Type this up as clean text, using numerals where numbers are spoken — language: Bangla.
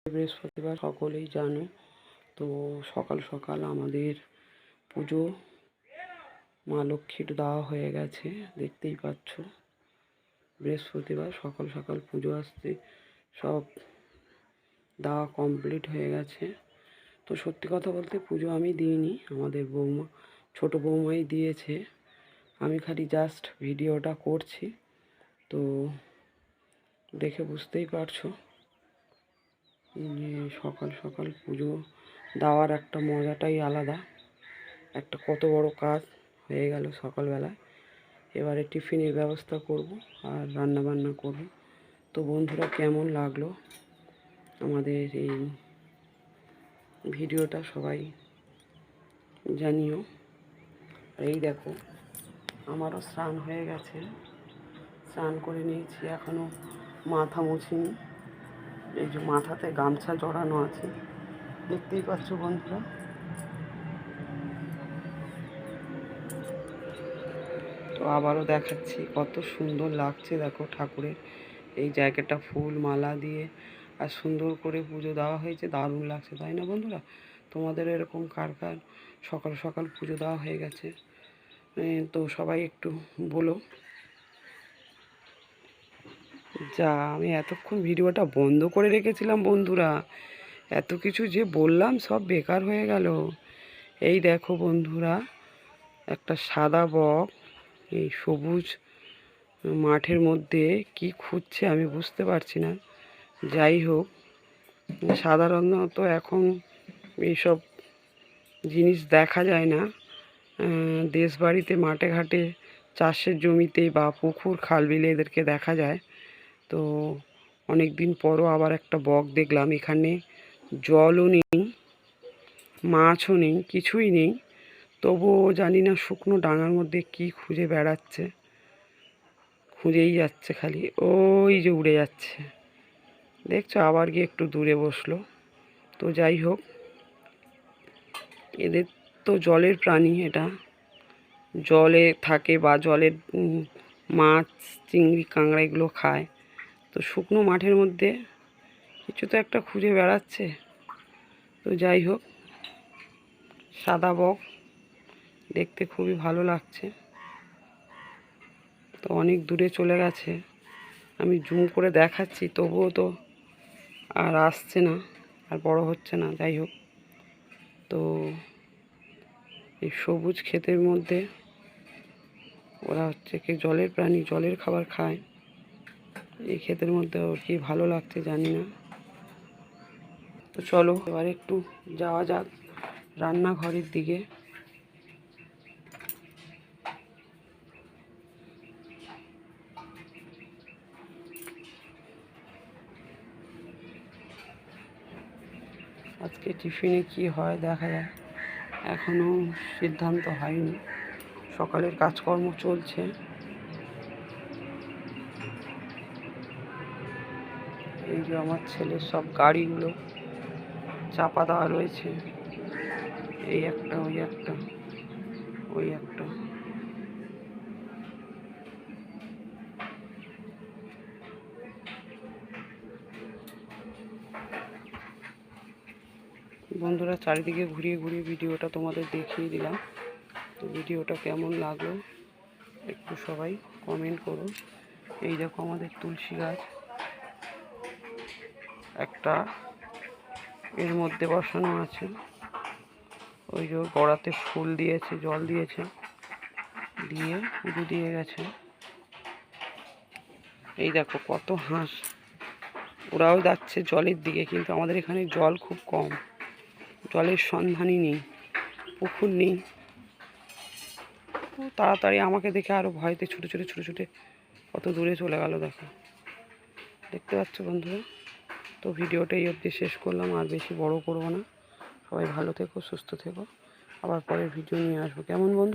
বৃহস্পতিবার সকলেই জানো। তো সকাল সকাল আমাদের পুজো মা লক্ষ্মীর দেওয়া হয়ে গেছে, দেখতেই পাচ্ছ। বৃহস্পতিবার সকাল সকাল পুজো আসছে, সব দেওয়া কমপ্লিট হয়ে গেছে। তো সত্যি কথা বলতে পুজো আমি দিইনি, আমাদের বৌমা, ছোটো বৌমাই দিয়েছে। আমি খালি জাস্ট ভিডিওটা করছি। তো দেখে বুঝতেই পারছো যে সকাল সকাল পুজো দেওয়ার একটা মজাটাই আলাদা। একটা কত বড় কাজ হয়ে গেল সকালবেলায়। এবারে টিফিনের ব্যবস্থা করব আর রান্না বান্না করব। তো বন্ধুরা, কেমন লাগলো আমাদের এই ভিডিওটা সবাই জানিও। আর এই দেখো, আমারও স্নান হয়ে গেছে, স্নান করে নিয়েছি, এখনও মাথা মুছিনি। এই যে মাথাতে গামছা জড়ানো আছে, দেখতেই পাচ্ছ বন্ধুরা। তো আবারও দেখাচ্ছি, কত সুন্দর লাগছে দেখো ঠাকুরের এই জায়গাটা, ফুল মালা দিয়ে আর সুন্দর করে পুজো দেওয়া হয়েছে, দারুণ লাগছে, তাই না বন্ধুরা? তোমাদের এরকম কার কার সকাল সকাল পুজো দেওয়া হয়ে গেছে তো সবাই একটু বলো। যা, আমি এতক্ষণ ভিডিওটা বন্ধ করে রেখেছিলাম বন্ধুরা, এত কিছু যে বললাম সব বেকার হয়ে গেল। এই দেখো বন্ধুরা, একটা সাদা বক এই সবুজ মাঠের মধ্যে কি খুঁজছে আমি বুঝতে পারছি না। যাই হোক, সাধারণত এখন এইসব জিনিস দেখা যায় না। দেশ বাড়িতে, মাঠে ঘাটে, চাষের জমিতে বা পুকুর খাল বিলে এদেরকে দেখা যায়। তো অনেক দিন পরও আবার একটা বক দেখলাম। এখানে জলও নেই, মাছও নেই, কিছুই নেই, তবুও জানি না শুকনো ডাঙার মধ্যে কি খুঁজে বেড়াচ্ছে, খুঁজেই যাচ্ছে খালি। ওই যে উড়ে যাচ্ছে, দেখছো, আবার গিয়ে একটু দূরে বসলো। তো যাই হোক, এদের তো জলের প্রাণী, এটা জলে থাকে বা জলের মাছ, চিংড়ি, কাঁকড়া এগুলো খায়। তো শুকনো মাঠের মধ্যে কিছু তো একটা খুঁজে বেড়াচ্ছে। তো যাই হোক, সাদা বক দেখতে খুবই ভালো লাগছে। তো অনেক দূরে চলে গেছে, আমি জুম করে দেখাচ্ছি, তবুও তো আর আসছে না, আর বড় হচ্ছে না। যাই হোক, তো এই সবুজ ক্ষেতের মধ্যে ওরা হচ্ছে কি জলের প্রাণী, জলের খাবার খায়। এই ক্ষেতের মধ্যে ওর কি ভালো লাগছে জানি না। তো চলো এবার একটু যাওয়া যাক রান্নাঘরের দিকে। আজকে টিফিনে কি হয় দেখা যাক, এখনও সিদ্ধান্ত হয়নি, সকালের কাজকর্ম চলছে। এই যে আমার ছেলের সব গাড়িগুলো চাপা দেওয়া রয়েছে, এই একটা, ওই একটা, ওই একটা। বন্ধুরা, চারিদিকে ঘুরিয়ে ঘুরিয়ে ভিডিওটা তোমাদের দেখিয়ে দিলাম। তো ভিডিওটা কেমন লাগলো একটু সবাই কমেন্ট করো। এই দেখো আমাদের তুলসী গাছ একটা এর মধ্যে বসানো আছে, ওই যে গোড়াতে ফুল দিয়েছে, জল দিয়েছে, দিয়ে পুজো দিয়ে গেছে। এই দেখো কত হাঁস, ওরাও যাচ্ছে জলের দিকে, কিন্তু আমাদের এখানে জল খুব কম, জলের সন্ধানই নেই, পুকুর নেই। তাড়াতাড়ি আমাকে দেখে আরও ভয়তে ছুটে ছুটে ছুটে ছুটে কত দূরে চলে গেল দেখো, দেখতে পাচ্ছ বন্ধুরা। তো ভিডিওটা এই অবধি শেষ করলাম, আর বেশি বড় করব না। সবাই ভালো থেকো, সুস্থ থেকো, আবার পরের ভিডিও নিয়ে আসবো, কেমন বন্ধু?